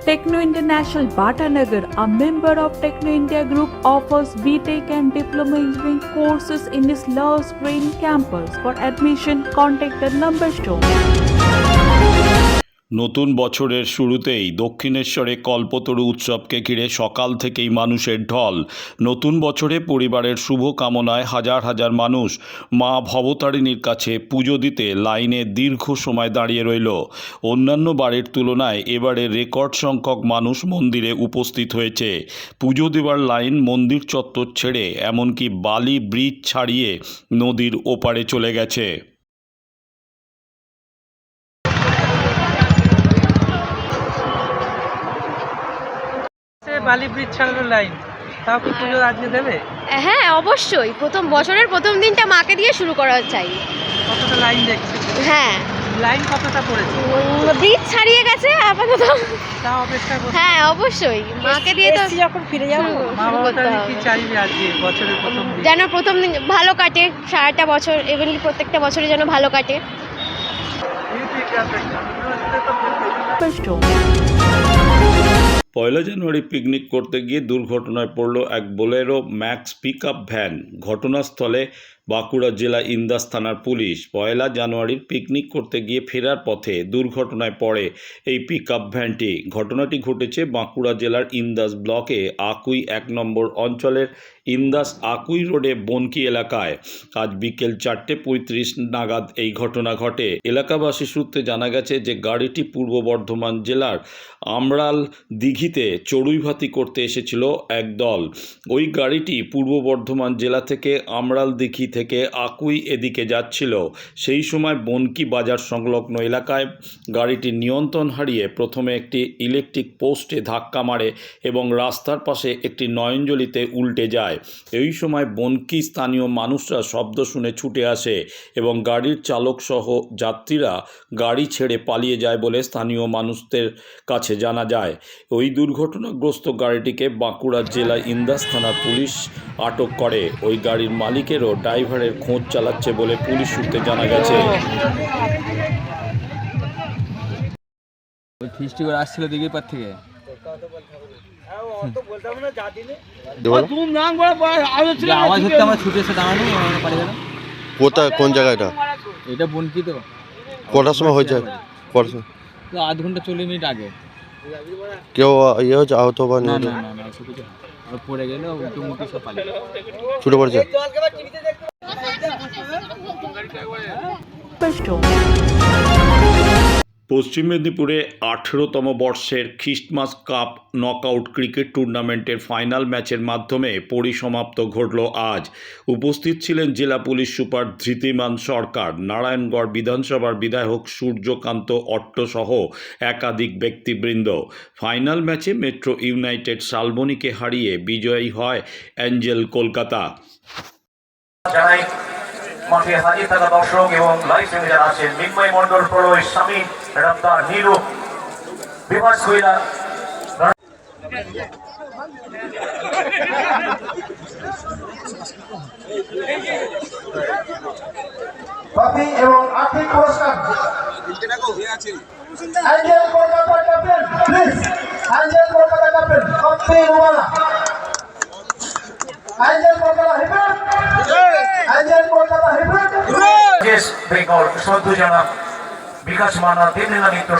Techno International Bhatanagar, a member of Techno India Group, offers BTech and Diploma Engineering courses in its Lush Green campus. For admission, contact the number shown. নতুন বছরের শুরুতেই দক্ষিণেশ্বরে কল্পতরু উৎসবকে ঘিরে সকাল থেকেই মানুষের ঢল। নতুন বছরে পরিবারের শুভ কামনায় হাজার হাজার মানুষ মা ভবতারিণীর কাছে পুজো দিতে লাইনে দীর্ঘ সময় দাঁড়িয়ে রইল। অন্যান্য বারের তুলনায় এবারে রেকর্ড সংখ্যক মানুষ মন্দিরে উপস্থিত হয়েছে। পুজো দেওয়ার লাইন মন্দির চত্বর ছেড়ে এমনকি বালি ব্রিজ ছাড়িয়ে নদীর ওপারে চলে গেছে। বালি ব্রিজ ছাড়লো লাইন, তাও কি পুজো আজকে দেবে? হ্যাঁ অবশ্যই, বছরের প্রথম দিনটা মাকে দিয়ে শুরু করা চাই। কতটা লাইন দেখছি? হ্যাঁ লাইন কতটা পড়েছে? ব্রিজ ছাড়িয়ে গেছে আপাতত। তাও অপেক্ষা করছি। হ্যাঁ অবশ্যই, মাকে দিয়ে তো যখন ফিরে যাবো মা বাবা কি চাইবে আজকে বছরের প্রথম দিন? যেন প্রথম দিন ভালো কাটে, সারাটা বছর এমনি প্রত্যেকটা বছরে যেন ভালো কাটে। পয়লা জানুয়ারি পিকনিক করতে গিয়ে দুর্ঘটনায় পড়ল এক বোলেরো ম্যাক্স পিকআপ ভ্যান। ঘটনাস্থলে বাঁকুড়া জেলা ইন্দাস থানার পুলিশ। পয়লা জানুয়ারির পিকনিক করতে গিয়ে ফেরার পথে দুর্ঘটনায় পড়ে এই পিকআপ ভ্যানটি। ঘটনাটি ঘটেছে বাঁকুড়া জেলার ইন্দাস ব্লকে আকুই 1 নম্বর অঞ্চলের ইন্দাস আকুই রোডে বনকি এলাকায়। আজ বিকেল 4:35 নাগাদ এই ঘটনা ঘটে। এলাকাবাসী সূত্রে জানা গেছে যে গাড়িটি পূর্ব বর্ধমান জেলার আমরাল দিঘিতে চড়ুইভাতি করতে এসেছিল এক দল। ওই গাড়িটি পূর্ব বর্ধমান জেলা থেকে আমরাল দিঘি থেকে আকুই এদিকে যাচ্ছিল। সেই সময় বনকি বাজার সংলগ্ন এলাকায় গাড়িটি নিয়ন্ত্রণ হারিয়ে প্রথমে একটি ইলেকট্রিক পোস্টে ধাক্কা মারে এবং রাস্তার পাশে একটি নয়নজলিতে উল্টে যায়। এই সময় বনকি স্থানীয় মানুষরা শব্দ শুনে ছুটে আসে এবং গাড়ির চালক সহ যাত্রীরা গাড়ি ছেড়ে পালিয়ে যায় বলে স্থানীয় মানুষদের কাছে জানা যায়। ওই দুর্ঘটনাগ্রস্ত গাড়িটিকে বাঁকুড়া জেলা ইন্দাস থানার পুলিশ আটক করে। ওই গাড়ির মালিকেরও ড্রাইভারের খোঁজ চালাচ্ছে বলে পুলিশ সূত্রে জানা গেছে। ফিস্টি করে আসছিল দিঘির পার থেকে। আওয়াজ হচ্ছে, আমরা ছুটে এসে দাঁড়ানো পারি গেল। কোথায়, কোন জায়গাটা? এটা বনকি তো। কটার সময় হয়েছে? আধ ঘন্টা 40 মিনিট আগে। কেউ ইয়ে হচ্ছে, আহত বা না না না, পড়ে গেলে মুটি সব পালিয়ে ছুটে পড়েছে। পশ্চিম মেদিনীপুরে 18তম বর্ষের খ্রিস্টমাস কাপ নকআউট ক্রিকেট টুর্নামেন্টের ফাইনাল ম্যাচের মাধ্যমে পরিসমাপ্ত ঘটল আজ। উপস্থিত ছিলেন জেলা পুলিশ সুপার ধৃতিমান সরকার, নারায়ণগড় বিধানসভার বিধায়ক সূর্যকান্ত অট্ট সহ একাধিক ব্যক্তিবৃন্দ। ফাইনাল ম্যাচে মেট্রো ইউনাইটেড শালবনীকে হারিয়ে বিজয়ী হয় অ্যাঞ্জেল কলকাতা। মাঠে হাজির থাকা দর্শক এবং লাইভ স্ট্রিমে যারা আছেন, মিন্ময় মন্ডল, প্রলয়, স্বামী, রামদার, নীলু, বিভাস কৈলা এবং আর্থিক পুরস্কার angel Kolkata captain, please angel Kolkata captain কপ্তান ওয়ালা অ্যাঞ্জেল কলকাতা হিপেট, অ্যাঞ্জেল কলকাতা হিপেট, জেস বেঙ্গল সদ্য জানা বিকাশ মানা দেবলীলা নৃত্য।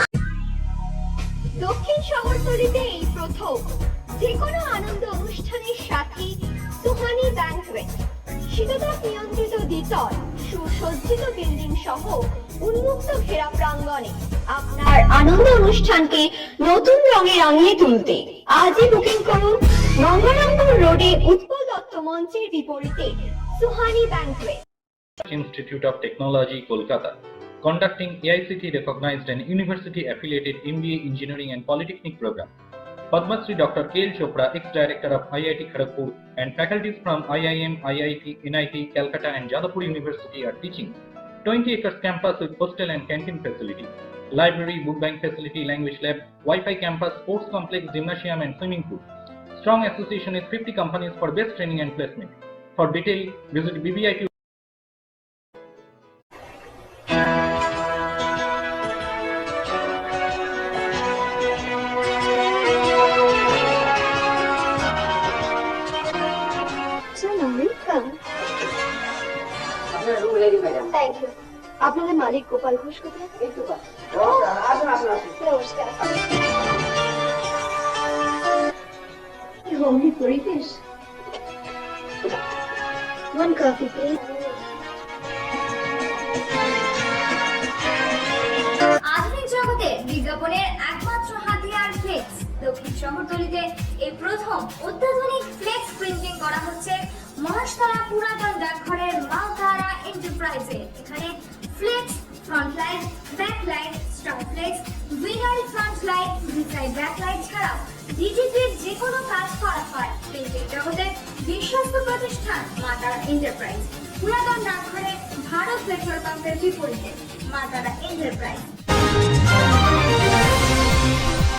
দক্ষিণ শহরতলিতে এই প্রথম যে কোনো আনন্দ অনুষ্ঠানের সাথে সুহানি ব্যাংকুয়েট, শীততাপ নিয়ন্ত্রিত দ্বিতল, সুসজ্জিত বিল্ডিং সহ উন্মুক্ত ঘেরা প্রাঙ্গণে আপনার আনন্দ অনুষ্ঠানকে নতুন রঙে রাঙিয়ে তুলতে আজই বুকিং করুন গঙ্গারামপুর রোডে উৎপল দত্ত মঞ্চের বিপরীতে Suhani banquet. Institute of Technology, Kolkata, conducting AICT recognized and university affiliated MBA Engineering and Polytechnic program. Padma Shri Dr. K.L. Chopra, ex-director of IIT Kharagpur, and faculties from IIM, IIT, NIT, Calcutta and Jadavpur University are teaching. 20 acres campus with hostel and canteen facility, library, book bank facility, language lab, Wi-Fi campus, sports complex, gymnasium and swimming pool. Strong association with 50 companies for best training and placement. For detail, visit BBIT. তাহলে মালিক গোপাল ঘোষ কোথায়? নমস্কার। Homely পরিবেশ। One coffee, please. আধুনিক জগতে বিজ্ঞাপনের একমাত্র হাতিয়ার flakes. দক্ষিণ শহরতলিতে এই প্রথম অত্যাধুনিক ফ্লেক্স প্রিন্টিং করা হচ্ছে মহাশতলা পুরাতন ডাকঘরের মালতারা এন্টারপ্রাইজে। এখানে flex, front light, back light, star flex, winner front light, design back light ছাড়াও ডিজিটাল যে কোনো কাজ করা হয়। প্রিন্টিং জগতে বিশ্বস্ত প্রতিষ্ঠান মাতারা এন্টারপ্রাইজ। পুরাতন ডাকঘরে ভারত পেট্রোল পাম্পের বিপরীতে মাতারা এন্টারপ্রাইজ।